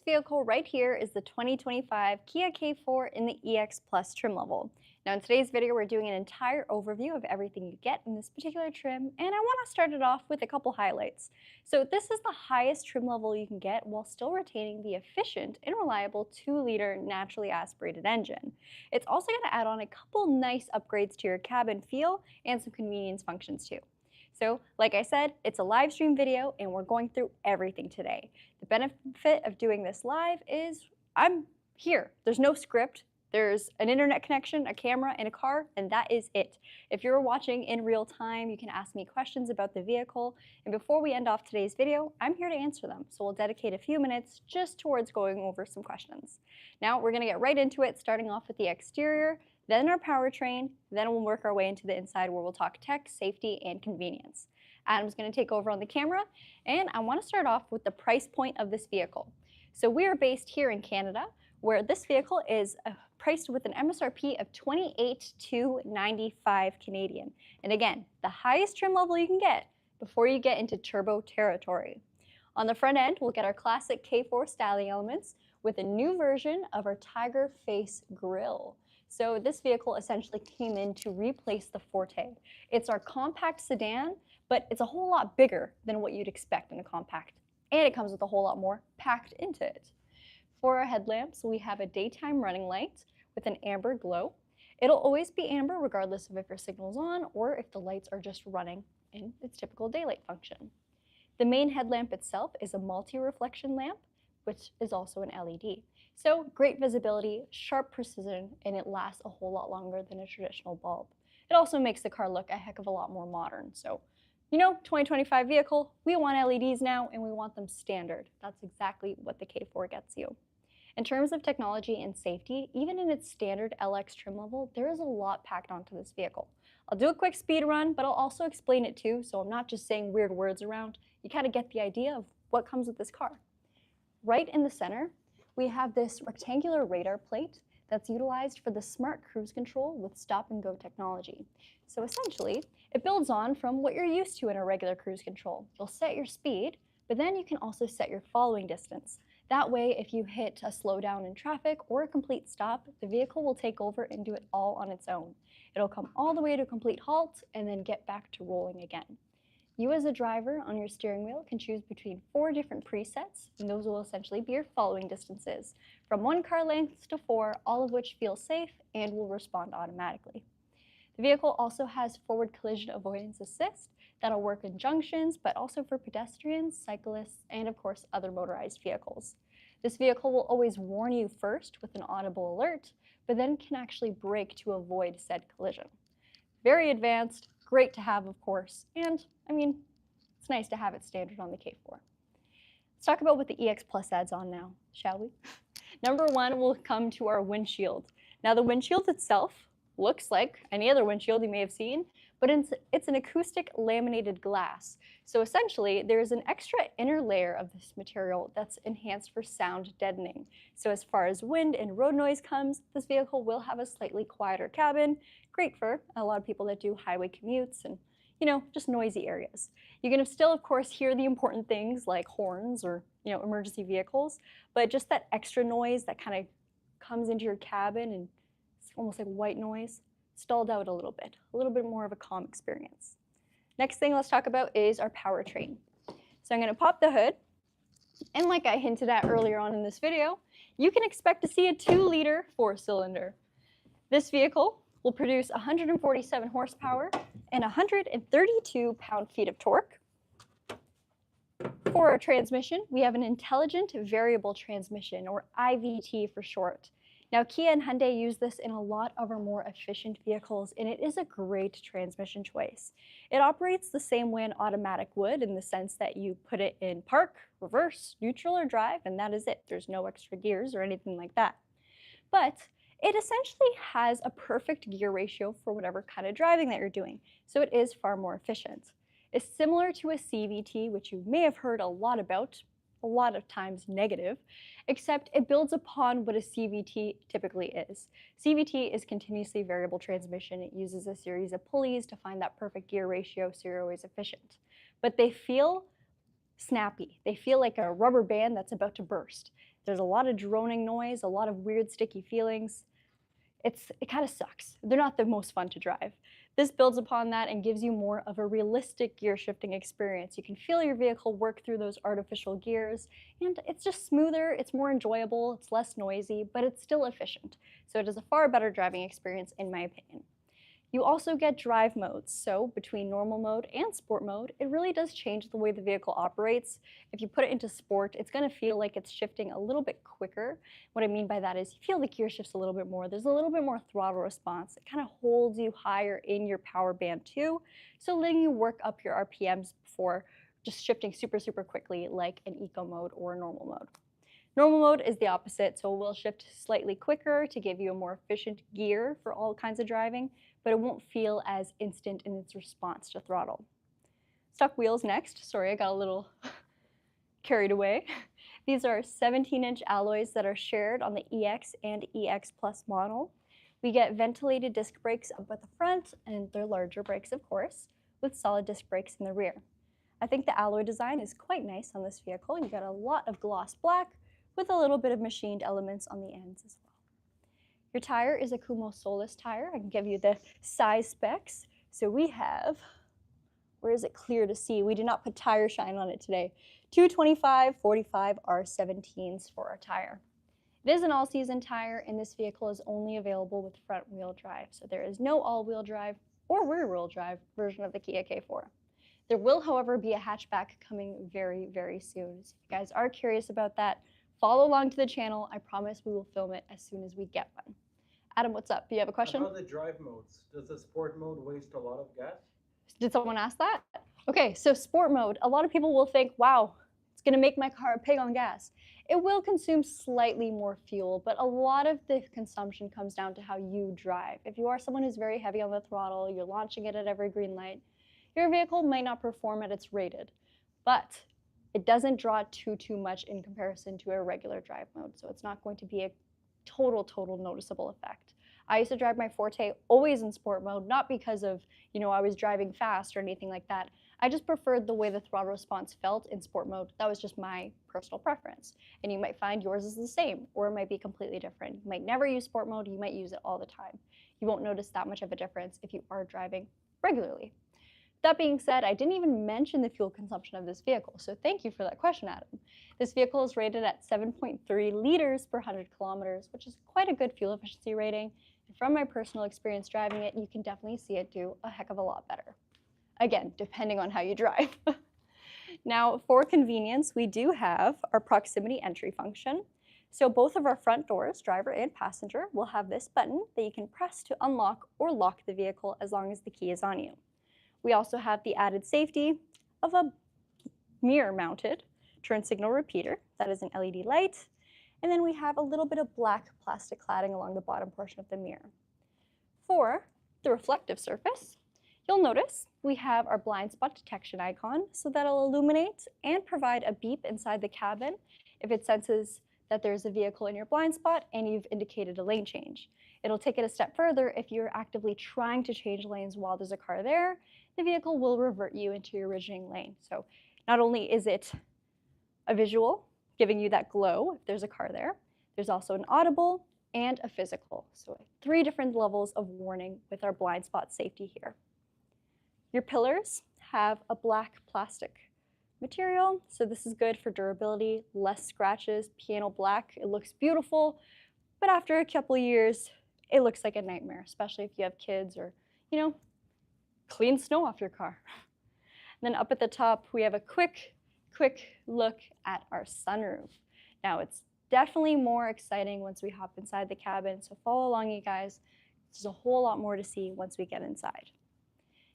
vehicle right here is the 2025 Kia K4 in the EX Plus trim level. Now in today's video, we're doing an entire overview of everything you get in this particular trim, and I want to start it off with a couple highlights. So this is the highest trim level you can get while still retaining the efficient and reliable 2-liter naturally aspirated engine. It's also going to add on a couple nice upgrades to your cabin feel and some convenience functions too. So, like I said, it's a live stream video and we're going through everything today. The benefit of doing this live is I'm here. There's no script. There's an internet connection, a camera, and a car, and that is it. If you're watching in real time, you can ask me questions about the vehicle, and before we end off today's video, I'm here to answer them. So we'll dedicate a few minutes just towards going over some questions. Now we're gonna get right into it, starting off with the exterior, then our powertrain, then we'll work our way into the inside where we'll talk tech, safety, and convenience. Adam's going to take over on the camera, and I want to start off with the price point of this vehicle. So we are based here in Canada, where this vehicle is priced with an MSRP of $28,295 Canadian. And again, the highest trim level you can get before you get into turbo territory. On the front end, we'll get our classic K4 styling elements with a new version of our Tiger Face grille. So this vehicle essentially came in to replace the Forte. It's our compact sedan, but it's a whole lot bigger than what you'd expect in a compact. And it comes with a whole lot more packed into it. For our headlamps, we have a daytime running light with an amber glow. It'll always be amber regardless of if your signal's on or if the lights are just running in its typical daylight function. The main headlamp itself is a multi-reflection lamp, which is also an LED. So great visibility, sharp precision, and it lasts a whole lot longer than a traditional bulb. It also makes the car look a heck of a lot more modern. So, 2025 vehicle, we want LEDs now and we want them standard. That's exactly what the K4 gets you. In terms of technology and safety, even in its standard LX trim level, there is a lot packed onto this vehicle. I'll do a quick speed run, but I'll also explain it too, so I'm not just saying weird words around. You kind of get the idea of what comes with this car. Right in the center, we have this rectangular radar plate that's utilized for the smart cruise control with stop and go technology. So essentially, it builds on from what you're used to in a regular cruise control. You'll set your speed, but then you can also set your following distance. That way, if you hit a slowdown in traffic or a complete stop, the vehicle will take over and do it all on its own. It'll come all the way to a complete halt and then get back to rolling again. You as a driver on your steering wheel can choose between 4 different presets, and those will essentially be your following distances, from 1 car length to 4, all of which feel safe and will respond automatically. The vehicle also has forward collision avoidance assist that'll work in junctions, but also for pedestrians, cyclists, and of course other motorized vehicles. This vehicle will always warn you first with an audible alert, but then can actually brake to avoid said collision. Very advanced, great to have, of course, and it's nice to have it standard on the K4. Let's talk about what the EX Plus adds on now, shall we? Number 1, we'll come to our windshield. Now the windshield itself looks like any other windshield you may have seen, but it's an acoustic laminated glass. So essentially, there's an extra inner layer of this material that's enhanced for sound deadening. So as far as wind and road noise comes, this vehicle will have a slightly quieter cabin, great for a lot of people that do highway commutes and just noisy areas. You're going to still, of course, hear the important things like horns or, emergency vehicles, but just that extra noise that kind of comes into your cabin and it's almost like white noise, stalled out a little bit more of a calm experience. Next thing let's talk about is our powertrain. So I'm going to pop the hood, and like I hinted at earlier on in this video, you can expect to see a 2-liter 4-cylinder. This vehicle will produce 147 horsepower and 132 pound-feet of torque. For our transmission, we have an intelligent variable transmission, or IVT for short. Now, Kia and Hyundai use this in a lot of our more efficient vehicles, and it is a great transmission choice. It operates the same way an automatic would, in the sense that you put it in park, reverse, neutral, or drive, and that is it. There's no extra gears or anything like that. But it essentially has a perfect gear ratio for whatever kind of driving that you're doing, so it is far more efficient. It's similar to a CVT, which you may have heard a lot about, a lot of times negative, except it builds upon what a CVT typically is. CVT is continuously variable transmission. It uses a series of pulleys to find that perfect gear ratio so you're always efficient. But they feel snappy. They feel like a rubber band that's about to burst. There's a lot of droning noise, a lot of weird sticky feelings. It kind of sucks. They're not the most fun to drive. This builds upon that and gives you more of a realistic gear shifting experience. You can feel your vehicle work through those artificial gears, and it's just smoother, it's more enjoyable, it's less noisy, but it's still efficient. So it is a far better driving experience in my opinion. You also get drive modes, so between normal mode and sport mode, it really does change the way the vehicle operates. If you put it into sport, it's going to feel like it's shifting a little bit quicker. What I mean by that is you feel the gear shifts a little bit more. There's a little bit more throttle response. It kind of holds you higher in your power band too, so letting you work up your RPMs before just shifting super, super quickly like an eco mode or a normal mode. Normal mode is the opposite, so it will shift slightly quicker to give you a more efficient gear for all kinds of driving, but it won't feel as instant in its response to throttle. Stock wheels next. Sorry, I got a little carried away. These are 17-inch alloys that are shared on the EX and EX Plus model. We get ventilated disc brakes up at the front, and they're larger brakes, of course, with solid disc brakes in the rear. I think the alloy design is quite nice on this vehicle. You got a lot of gloss black with a little bit of machined elements on the ends as well. Your tire is a Kumo Solus tire. I can give you the size specs. So we have, where is it clear to see? We did not put tire shine on it today. 225/45 R17s for our tire. It is an all-season tire, and this vehicle is only available with front-wheel drive. So there is no all-wheel drive or rear-wheel drive version of the Kia K4. There will, however, be a hatchback coming very, very soon. So if you guys are curious about that, follow along to the channel. I promise we will film it as soon as we get one. Adam, what's up? Do you have a question? About the drive modes, does the sport mode waste a lot of gas? Did someone ask that? Okay, so sport mode, a lot of people will think, wow, it's gonna make my car a pig on gas. It will consume slightly more fuel, but a lot of the consumption comes down to how you drive. If you are someone who's very heavy on the throttle, you're launching it at every green light, your vehicle might not perform at its rated, but it doesn't draw too much in comparison to a regular drive mode, so it's not going to be a total noticeable effect. I used to drive my Forte always in sport mode, not because of, I was driving fast or anything like that. I just preferred the way the throttle response felt in sport mode. That was just my personal preference. And you might find yours is the same, or it might be completely different. You might never use sport mode, you might use it all the time. You won't notice that much of a difference if you are driving regularly. That being said, I didn't even mention the fuel consumption of this vehicle, so thank you for that question, Adam. This vehicle is rated at 7.3 liters per 100 kilometers, which is quite a good fuel efficiency rating. And from my personal experience driving it, you can definitely see it do a heck of a lot better. Again, depending on how you drive. Now, for convenience, we do have our proximity entry function. So both of our front doors, driver and passenger, will have this button that you can press to unlock or lock the vehicle as long as the key is on you. We also have the added safety of a mirror-mounted turn signal repeater. That is an LED light. And then we have a little bit of black plastic cladding along the bottom portion of the mirror. For the reflective surface, you'll notice we have our blind spot detection icon, so that'll illuminate and provide a beep inside the cabin if it senses that there's a vehicle in your blind spot and you've indicated a lane change. It'll take it a step further if you're actively trying to change lanes while there's a car there. The vehicle will revert you into your originating lane. So not only is it a visual, giving you that glow if there's a car there, there's also an audible and a physical. So 3 different levels of warning with our blind spot safety here. Your pillars have a black plastic material, so this is good for durability, less scratches, piano black. It looks beautiful, but after a couple years, it looks like a nightmare, especially if you have kids or, clean snow off your car. And then up at the top, we have a quick look at our sunroof. Now, it's definitely more exciting once we hop inside the cabin, so follow along, you guys. There's a whole lot more to see once we get inside.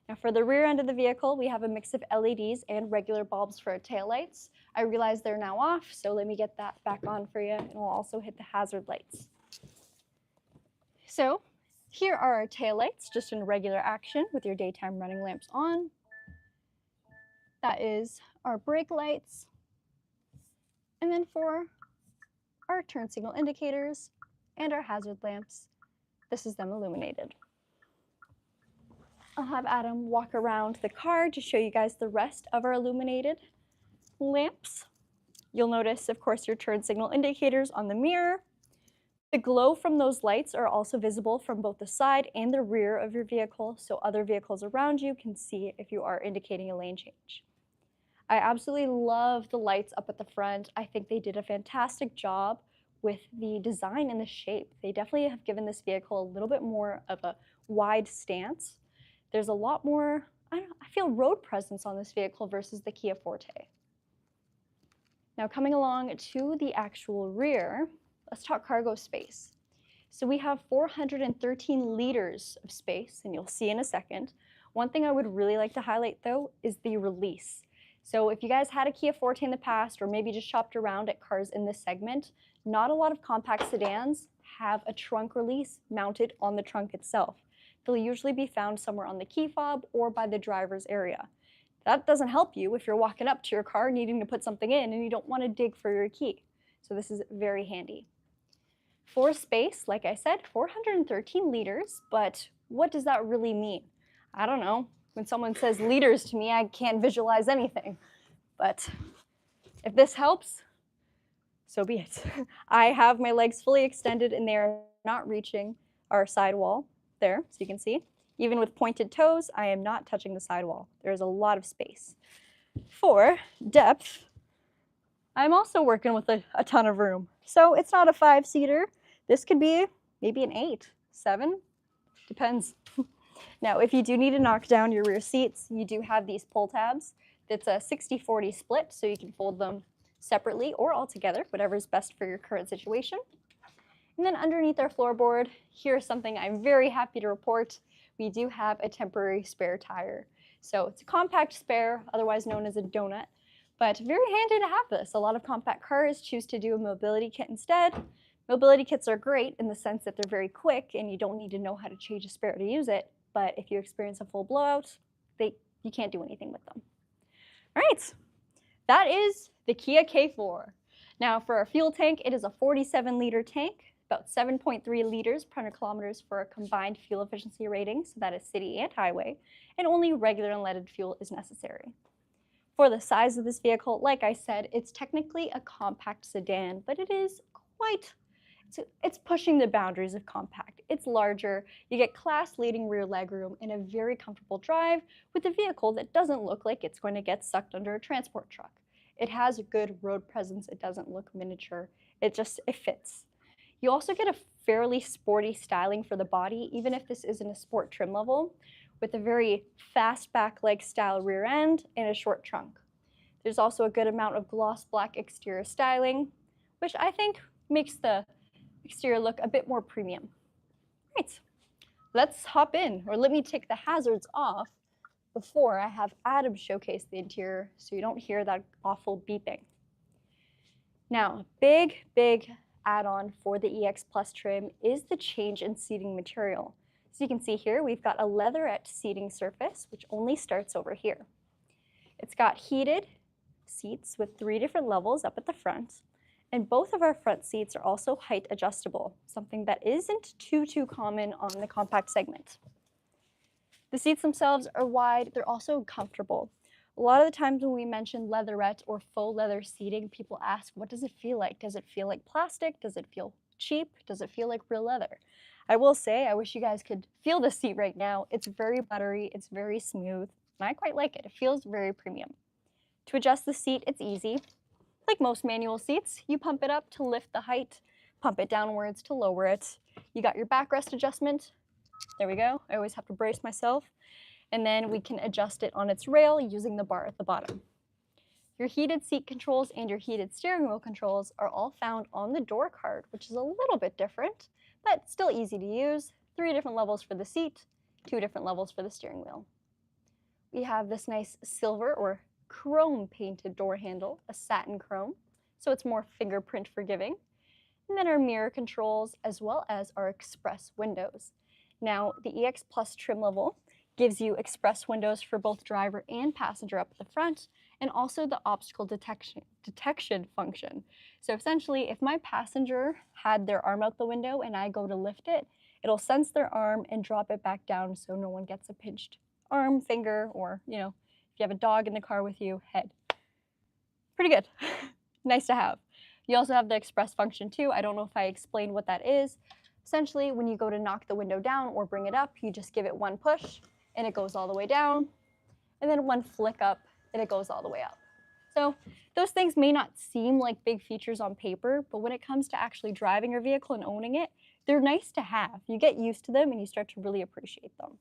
Now, for the rear end of the vehicle, we have a mix of LEDs and regular bulbs for our taillights. I realize they're now off, so let me get that back on for you, and we'll also hit the hazard lights. So, here are our taillights, just in regular action with your daytime running lamps on. That is our brake lights. And then for our turn signal indicators and our hazard lamps, this is them illuminated. I'll have Adam walk around the car to show you guys the rest of our illuminated lamps. You'll notice, of course, your turn signal indicators on the mirror. The glow from those lights are also visible from both the side and the rear of your vehicle, so other vehicles around you can see if you are indicating a lane change. I absolutely love the lights up at the front. I think they did a fantastic job with the design and the shape. They definitely have given this vehicle a little bit more of a wide stance. There's a lot more, I feel road presence on this vehicle versus the Kia Forte. Now coming along to the actual rear, let's talk cargo space. So we have 413 liters of space, and you'll see in a second. One thing I would really like to highlight though is the release. So if you guys had a Kia Forte in the past or maybe just shopped around at cars in this segment, not a lot of compact sedans have a trunk release mounted on the trunk itself. They'll usually be found somewhere on the key fob or by the driver's area. That doesn't help you if you're walking up to your car needing to put something in and you don't want to dig for your key. So this is very handy. For space, like I said, 413 liters, but what does that really mean? I don't know. When someone says liters to me, I can't visualize anything. But if this helps, so be it. I have my legs fully extended and they are not reaching our sidewall there, so you can see. Even with pointed toes, I am not touching the sidewall. There's a lot of space. For depth, I'm also working with a ton of room. So it's not a 5-seater. This could be maybe an 8, 7, depends. Now, if you do need to knock down your rear seats, you do have these pull tabs. It's a 60-40 split, so you can fold them separately or all together, whatever is best for your current situation. And then underneath our floorboard, here's something I'm very happy to report. We do have a temporary spare tire. So it's a compact spare, otherwise known as a donut, but very handy to have this. A lot of compact cars choose to do a mobility kit instead. Mobility kits are great in the sense that they're very quick and you don't need to know how to change a spare to use it, but if you experience a full blowout, you can't do anything with them. All right, that is the Kia K4. Now for our fuel tank, it is a 47-liter tank, about 7.3 liters per 100 kilometers for a combined fuel efficiency rating, so that is city and highway, and only regular unleaded fuel is necessary. For the size of this vehicle, like I said, it's technically a compact sedan, but it is it's pushing the boundaries of compact. It's larger, you get class-leading rear legroom and a very comfortable drive with a vehicle that doesn't look like it's going to get sucked under a transport truck. It has a good road presence, it doesn't look miniature, it fits. You also get a fairly sporty styling for the body, even if this isn't a sport trim level, with a very fast back leg style rear end and a short trunk. There's also a good amount of gloss black exterior styling, which I think makes the exterior look a bit more premium. Right, let's hop in, or let me take the hazards off before I have Adam showcase the interior so you don't hear that awful beeping. Now, big add-on for the EX Plus trim is the change in seating material. So you can see here, we've got a leatherette seating surface, which only starts over here. It's got heated seats with 3 different levels up at the front, and both of our front seats are also height adjustable, something that isn't too common on the compact segment. The seats themselves are wide, they're also comfortable. A lot of the times when we mention leatherette or faux leather seating, people ask, what does it feel like? Does it feel like plastic? Does it feel cheap? Does it feel like real leather? I will say, I wish you guys could feel the seat right now. It's very buttery, it's very smooth, and I quite like it. It feels very premium. To adjust the seat, it's easy. Like most manual seats, you pump it up to lift the height, pump it downwards to lower it. You got your backrest adjustment. There we go. I always have to brace myself. And then we can adjust it on its rail using the bar at the bottom. Your heated seat controls and your heated steering wheel controls are all found on the door card, which is a little bit different, but still easy to use. 3 different levels for the seat, 2 different levels for the steering wheel. We have this nice silver or chrome painted door handle, a satin chrome, so it's more fingerprint forgiving. And then our mirror controls as well as our express windows. Now, the EX Plus trim level gives you express windows for both driver and passenger up at the front, and also the obstacle detection function. So essentially, if my passenger had their arm out the window and I go to lift it, it'll sense their arm and drop it back down so no one gets a pinched arm, finger, or, if you have a dog in the car with you, head. Pretty good. Nice to have. You also have the express function too. I don't know if I explained what that is. Essentially, when you go to knock the window down or bring it up, you just give it one push and it goes all the way down, and then one flick up and it goes all the way up. So those things may not seem like big features on paper, but when it comes to actually driving your vehicle and owning it, they're nice to have. You get used to them and you start to really appreciate them.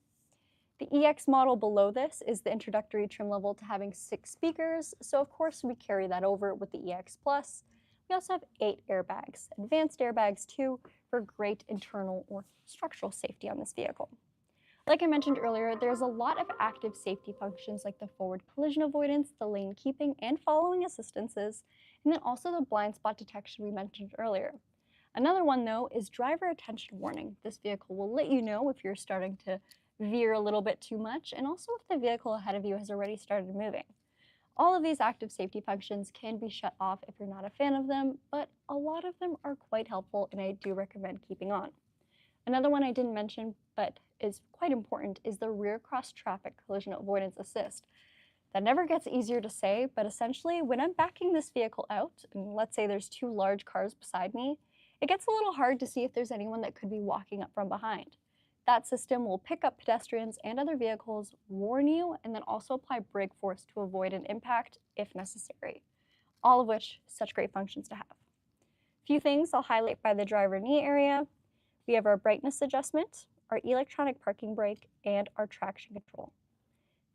The EX model below this is the introductory trim level to having 6 speakers, so of course we carry that over with the EX Plus. We also have 8 airbags, advanced airbags too, for great internal or structural safety on this vehicle. Like I mentioned earlier, there's a lot of active safety functions like the forward collision avoidance, the lane keeping and following assistances, and then also the blind spot detection we mentioned earlier. Another one though is driver attention warning. This vehicle will let you know if you're starting to veer a little bit too much, and also if the vehicle ahead of you has already started moving. All of these active safety functions can be shut off if you're not a fan of them, but a lot of them are quite helpful and I do recommend keeping on. Another one I didn't mention but is quite important is the rear cross traffic collision avoidance assist. That never gets easier to say, but essentially when I'm backing this vehicle out, and let's say there's 2 large cars beside me, it gets a little hard to see if there's anyone that could be walking up from behind. That system will pick up pedestrians and other vehicles, warn you, and then also apply brake force to avoid an impact if necessary. All of which, such great functions to have. A few things I'll highlight by the driver knee area. We have our brightness adjustment, our electronic parking brake, and our traction control.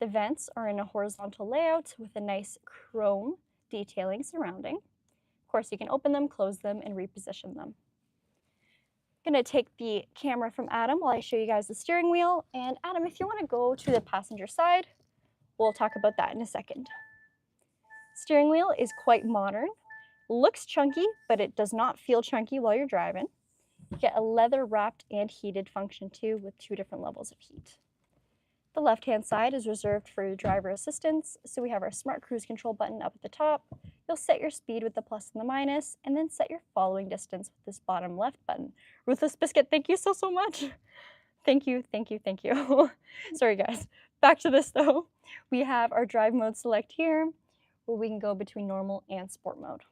The vents are in a horizontal layout with a nice chrome detailing surrounding. Of course, you can open them, close them, and reposition them. I'm going to take the camera from Adam while I show you guys the steering wheel. And Adam, if you want to go to the passenger side, we'll talk about that in a second. Steering wheel is quite modern. Looks chunky, but it does not feel chunky while you're driving. You get a leather wrapped and heated function too with 2 different levels of heat. The left-hand side is reserved for driver assistance, so we have our smart cruise control button up at the top. You'll set your speed with the plus and the minus, and then set your following distance with this bottom left button. Ruthless Biscuit, thank you so much. Thank you. Sorry guys. Back to this though. We have our drive mode select here, where we can go between normal and sport mode.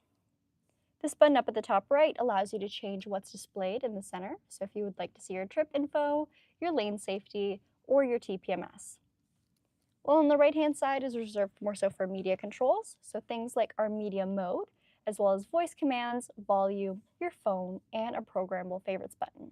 This button up at the top right allows you to change what's displayed in the center. So if you would like to see your trip info, your lane safety, or your TPMS. Well, on the right-hand side is reserved more so for media controls, so things like our media mode, as well as voice commands, volume, your phone, and a programmable favorites button.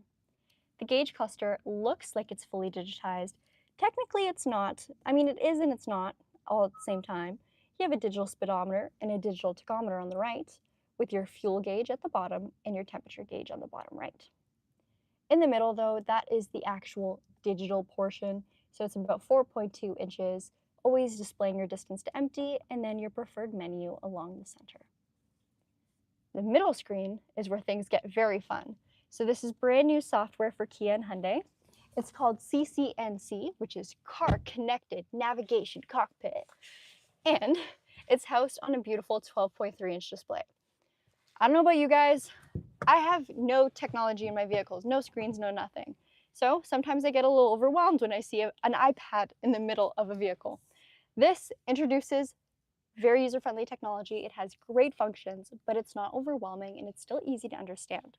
The gauge cluster looks like it's fully digitized. Technically, it's not. I mean, it is and it's not all at the same time. You have a digital speedometer and a digital tachometer on the right, with your fuel gauge at the bottom and your temperature gauge on the bottom right. In the middle, though, that is the actual digital portion. So it's about 4.2 inches, always displaying your distance to empty, and then your preferred menu along the center. The middle screen is where things get very fun. So this is brand new software for Kia and Hyundai. It's called CCNC, which is Car Connected Navigation Cockpit. And it's housed on a beautiful 12.3-inch display. I don't know about you guys, I have no technology in my vehicles, no screens, no nothing. So sometimes I get a little overwhelmed when I see an iPad in the middle of a vehicle. This introduces very user-friendly technology. It has great functions, but it's not overwhelming and it's still easy to understand.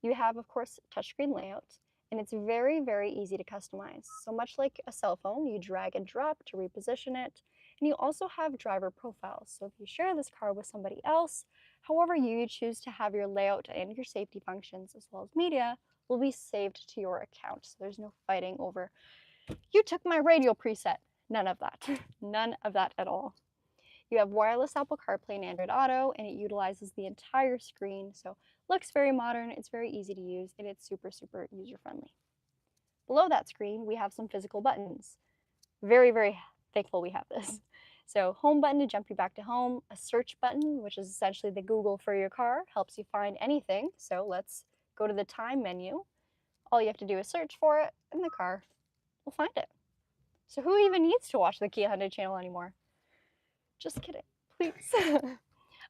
You have, of course, touchscreen layout, and it's very, very easy to customize. So much like a cell phone, you drag and drop to reposition it, and you also have driver profiles. So if you share this car with somebody else, however you choose to have your layout and your safety functions as well as media will be saved to your account. So there's no fighting over, you took my radio preset. None of that. None of that at all. You have wireless Apple CarPlay and Android Auto, and it utilizes the entire screen. So looks very modern, it's very easy to use, and it's super, super user-friendly. Below that screen, we have some physical buttons. Very, very thankful we have this. So home button to jump you back to home, a search button, which is essentially the Google for your car, helps you find anything. So let's go to the time menu. All you have to do is search for it, and the car will find it. So who even needs to watch the Kia Hyundai channel anymore? Just kidding, please.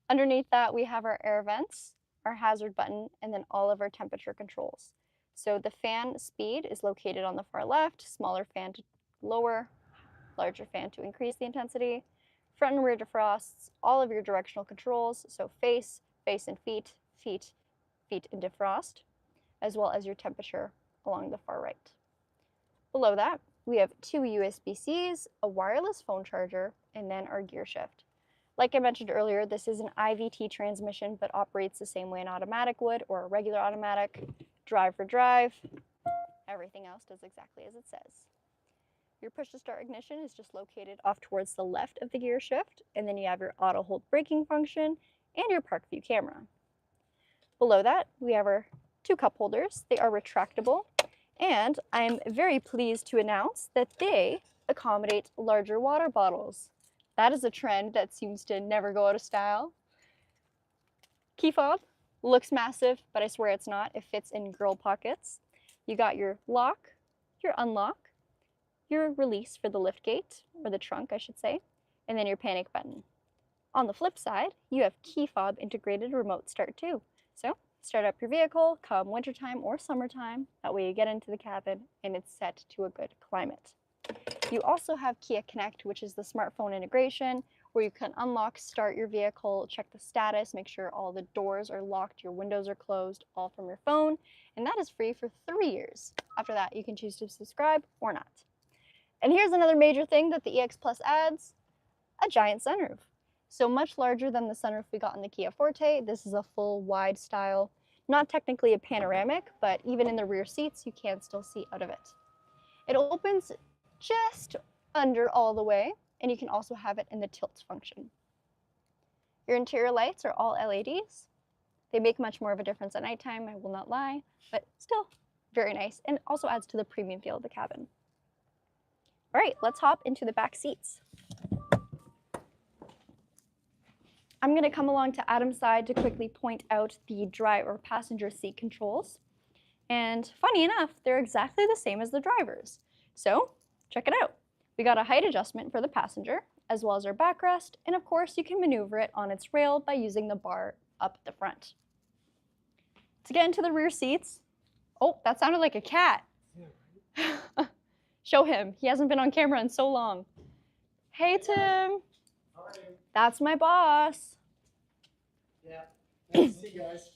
Underneath that, we have our air vents, our hazard button, and then all of our temperature controls. So the fan speed is located on the far left, smaller fan to lower, larger fan to increase the intensity. front and rear defrosts, all of your directional controls, so face, face and feet, feet, feet and defrost, as well as your temperature along the far right. Below that, we have 2 USB-Cs, a wireless phone charger, and then our gear shift. Like I mentioned earlier, this is an IVT transmission, but operates the same way an automatic would or a regular automatic. Drive for drive. Everything else does exactly as it says. Your push to start ignition is just located off towards the left of the gear shift, and then you have your auto hold braking function and your park view camera. Below that, we have our 2 cup holders. They are retractable, and I'm very pleased to announce that they accommodate larger water bottles. That is a trend that seems to never go out of style. Key fob looks massive, but I swear it's not. It fits in girl pockets. You got your lock, your unlock, your release for the lift gate, or the trunk, I should say, and then your panic button. On the flip side, you have key fob integrated remote start too. So start up your vehicle come wintertime or summertime. That way you get into the cabin and it's set to a good climate. You also have Kia Connect, which is the smartphone integration, where you can unlock, start your vehicle, check the status, make sure all the doors are locked, your windows are closed, all from your phone, and that is free for 3 years. After that, you can choose to subscribe or not. And here's another major thing that the EX Plus adds, a giant sunroof. So much larger than the sunroof we got in the Kia Forte, this is a full wide style, not technically a panoramic, but even in the rear seats, you can still see out of it. It opens just under all the way, and you can also have it in the tilt function. Your interior lights are all LEDs. They make much more of a difference at nighttime, I will not lie, but still very nice, and also adds to the premium feel of the cabin. All right, let's hop into the back seats. I'm going to come along to Adam's side to quickly point out the driver passenger seat controls. And funny enough, they're exactly the same as the driver's. So check it out. We got a height adjustment for the passenger, as well as our backrest, and of course you can maneuver it on its rail by using the bar up at the front. To get into the rear seats, oh, that sounded like a cat. Yeah, right? Show him. He hasn't been on camera in so long. Hey, Tim. How are you? That's my boss. Yeah. Nice to see you guys.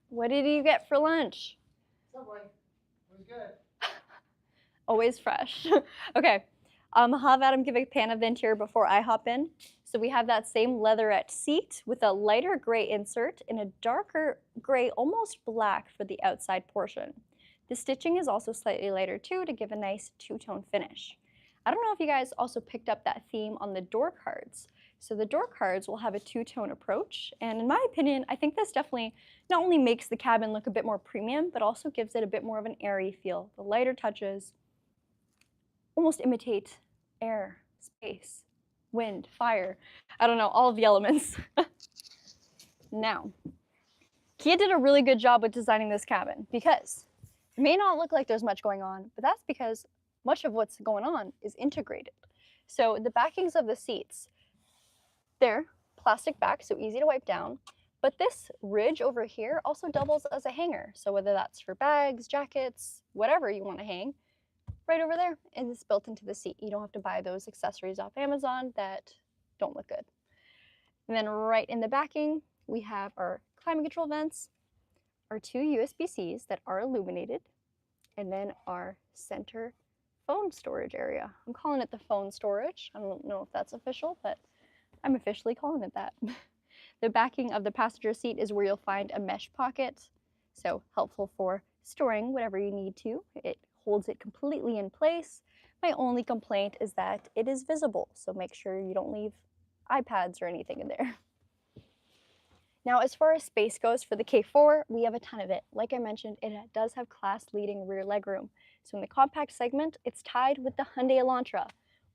What did you get for lunch? Subway. It was good. Always fresh. Okay, I'll have Adam give a pan of the interior before I hop in. So we have that same leatherette seat with a lighter gray insert and a darker gray, almost black for the outside portion. The stitching is also slightly lighter too to give a nice two-tone finish. I don't know if you guys also picked up that theme on the door cards. So the door cards will have a two-tone approach, and in my opinion, I think this definitely not only makes the cabin look a bit more premium, but also gives it a bit more of an airy feel. The lighter touches almost imitate air, space, wind, fire. I don't know, all of the elements. Now, Kia did a really good job with designing this cabin because it may not look like there's much going on, but that's because much of what's going on is integrated. So the backings of the seats, they're plastic back, so easy to wipe down, but this ridge over here also doubles as a hanger. So whether that's for bags, jackets, whatever you want to hang, right over there, and it's built into the seat. You don't have to buy those accessories off Amazon that don't look good. And then right in the backing, we have our climate control vents, our 2 USB-Cs that are illuminated, and then our center phone storage area. I'm calling it the phone storage. I don't know if that's official, but I'm officially calling it that. The backing of the passenger seat is where you'll find a mesh pocket, so helpful for storing whatever you need to. It holds it completely in place. My only complaint is that it is visible, so make sure you don't leave iPads or anything in there. Now, as far as space goes for the K4, we have a ton of it. Like I mentioned, it does have class-leading rear legroom. So in the compact segment, it's tied with the Hyundai Elantra,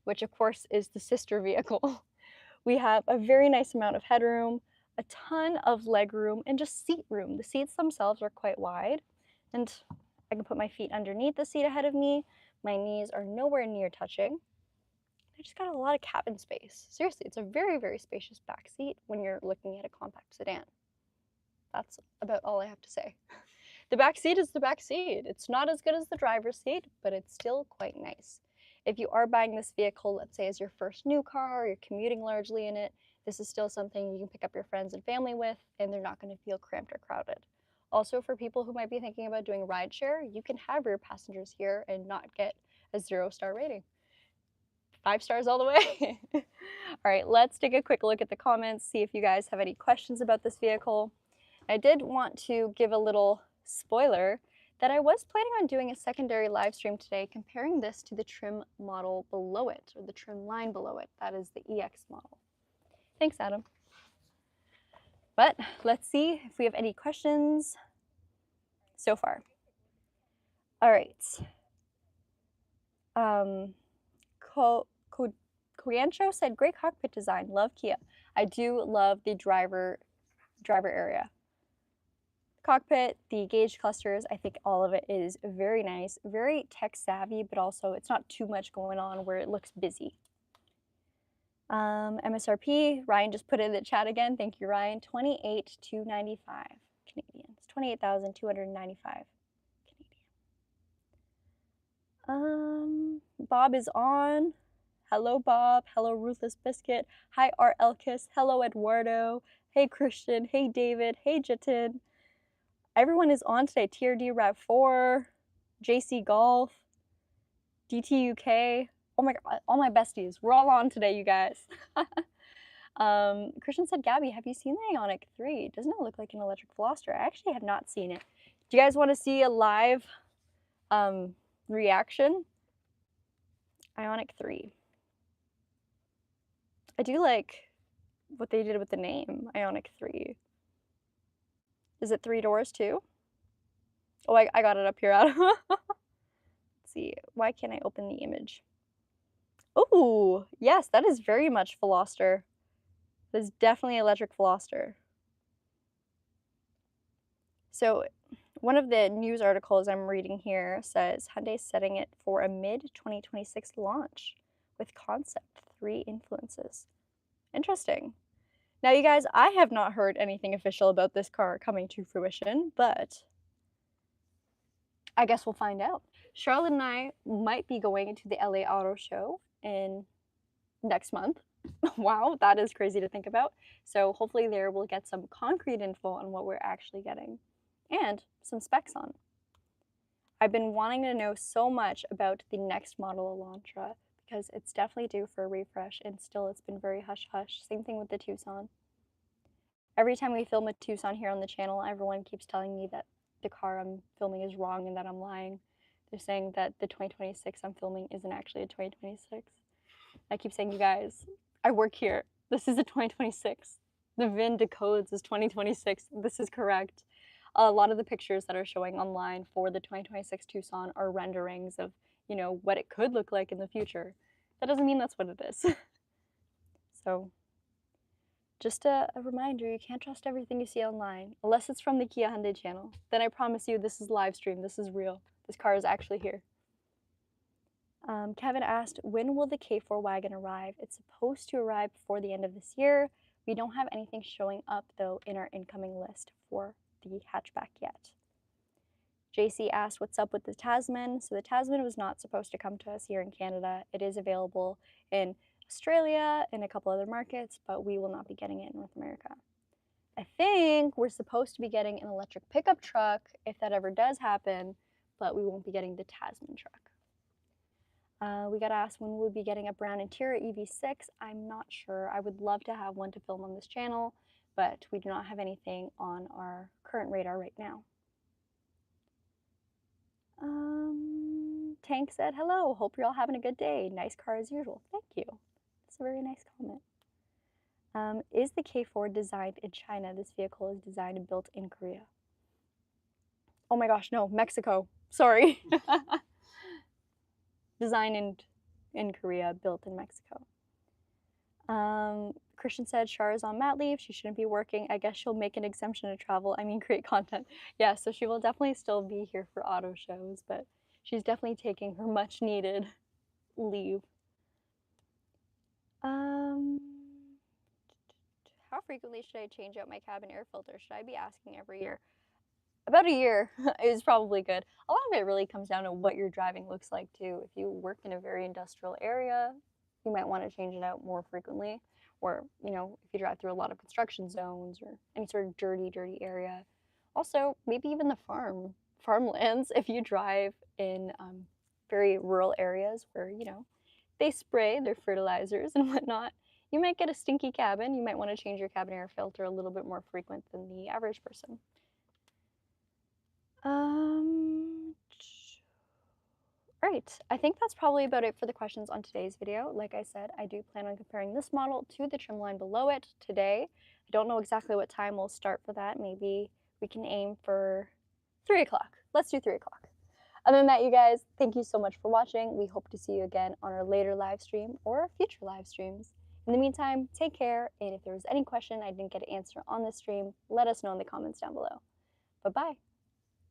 which of course is the sister vehicle. We have a very nice amount of headroom, a ton of legroom, and just seat room. The seats themselves are quite wide, and I can put my feet underneath the seat ahead of me. My knees are nowhere near touching. I just got a lot of cabin space. Seriously, it's a very, very spacious back seat when you're looking at a compact sedan. That's about all I have to say. The back seat is the back seat. It's not as good as the driver's seat, but it's still quite nice. If you are buying this vehicle, let's say as your first new car, or you're commuting largely in it, this is still something you can pick up your friends and family with, and they're not going to feel cramped or crowded. Also, for people who might be thinking about doing rideshare, you can have rear passengers here and not get a 0-star rating. 5 stars all the way. All right, let's take a quick look at the comments, see if you guys have any questions about this vehicle. I did want to give a little spoiler that I was planning on doing a secondary live stream today comparing this to the trim model below it, or the trim line below it. That is the EX model. Thanks, Adam. But let's see if we have any questions so far. All right. Koyancho said, great cockpit design, love Kia. I do love the driver area. Cockpit, the gauge clusters, I think all of it is very nice, very tech savvy, but also it's not too much going on where it looks busy. MSRP, Ryan just put it in the chat again. Thank you, Ryan. 28,295 Canadian. It's 28,295 Canadian. Bob is on. Hello, Bob. Hello, Ruthless Biscuit. Hi, Art Elkis. Hello, Eduardo. Hey, Christian. Hey, David. Hey, Jitin. Everyone is on today. TRD RAV4, JC Golf, DTUK. Oh my god, all my besties. We're all on today, you guys. Christian said, Gabi, have you seen the Ioniq 3? Doesn't it look like an electric Veloster? I actually have not seen it. Do you guys want to see a live reaction? Ioniq 3. I do like what they did with the name, Ioniq 3. Is it 3 doors too? Oh, I got it up here, Adam. Let's see. Why can't I open the image? Oh, yes, that is very much Veloster. That is definitely electric Veloster. So one of the news articles I'm reading here says Hyundai's setting it for a mid-2026 launch with concept 3 influences. Interesting. Now, you guys, I have not heard anything official about this car coming to fruition, but I guess we'll find out. Charlotte and I might be going to the LA Auto Show in next month. Wow, that is crazy to think about. So hopefully there we'll get some concrete info on what we're actually getting and some specs on. I've been wanting to know so much about the next model Elantra because it's definitely due for a refresh, and still it's been very hush-hush. Same thing with the Tucson. Every time we film a Tucson here on the channel, everyone keeps telling me that the car I'm filming is wrong and that I'm lying. They're saying that the 2026 I'm filming isn't actually a 2026. I keep saying, you guys, I work here. This is a 2026. The VIN decodes as 2026. This is correct. A lot of the pictures that are showing online for the 2026 Tucson are renderings of, you know, what it could look like in the future. That doesn't mean that's what it is. So just a reminder, you can't trust everything you see online, unless it's from the Kia Hyundai channel. Then I promise you this is live stream, this is real. This car is actually here. Kevin asked, when will the K4 wagon arrive? It's supposed to arrive before the end of this year. We don't have anything showing up, though, in our incoming list for the hatchback yet. JC asked, what's up with the Tasman? So the Tasman was not supposed to come to us here in Canada. It is available in Australia and a couple other markets, but we will not be getting it in North America. I think we're supposed to be getting an electric pickup truck if that ever does happen, but we won't be getting the Tasman truck. We got asked when we'll be getting a brown interior EV6. I'm not sure. I would love to have one to film on this channel, but we do not have anything on our current radar right now. Tank said, hello, hope you're all having a good day. Nice car as usual. Thank you. That's a very nice comment. Is the K4 designed in China? This vehicle is designed and built in Korea. Oh my gosh, no, Mexico. Sorry. Designed in Korea, built in Mexico. Christian said, Char is on mat leave. She shouldn't be working. I guess she'll make an exemption to travel. I mean, create content. Yeah, so she will definitely still be here for auto shows, but she's definitely taking her much needed leave. How frequently should I change out my cabin air filter? Should I be asking every year? about a year is probably good. A lot of it really comes down to what your driving looks like too. If you work in a very industrial area, you might want to change it out more frequently. Or, if you drive through a lot of construction zones or any sort of dirty area. Also, maybe even the farmlands, if you drive in very rural areas where, they spray their fertilizers and whatnot, you might get a stinky cabin. You might want to change your cabin air filter a little bit more frequent than the average person. Um, Alright, I think that's probably about it for the questions on today's video. Like I said, I do plan on comparing this model to the trim line below it today. I don't know exactly what time we'll start for that. Maybe we can aim for 3 o'clock. Let's do 3 o'clock. Other than that, you guys, thank you so much for watching. We hope to see you again on our later live stream or future live streams. In the meantime, take care, and if there was any question I didn't get to answer on this stream, let us know in the comments down below. Bye-bye.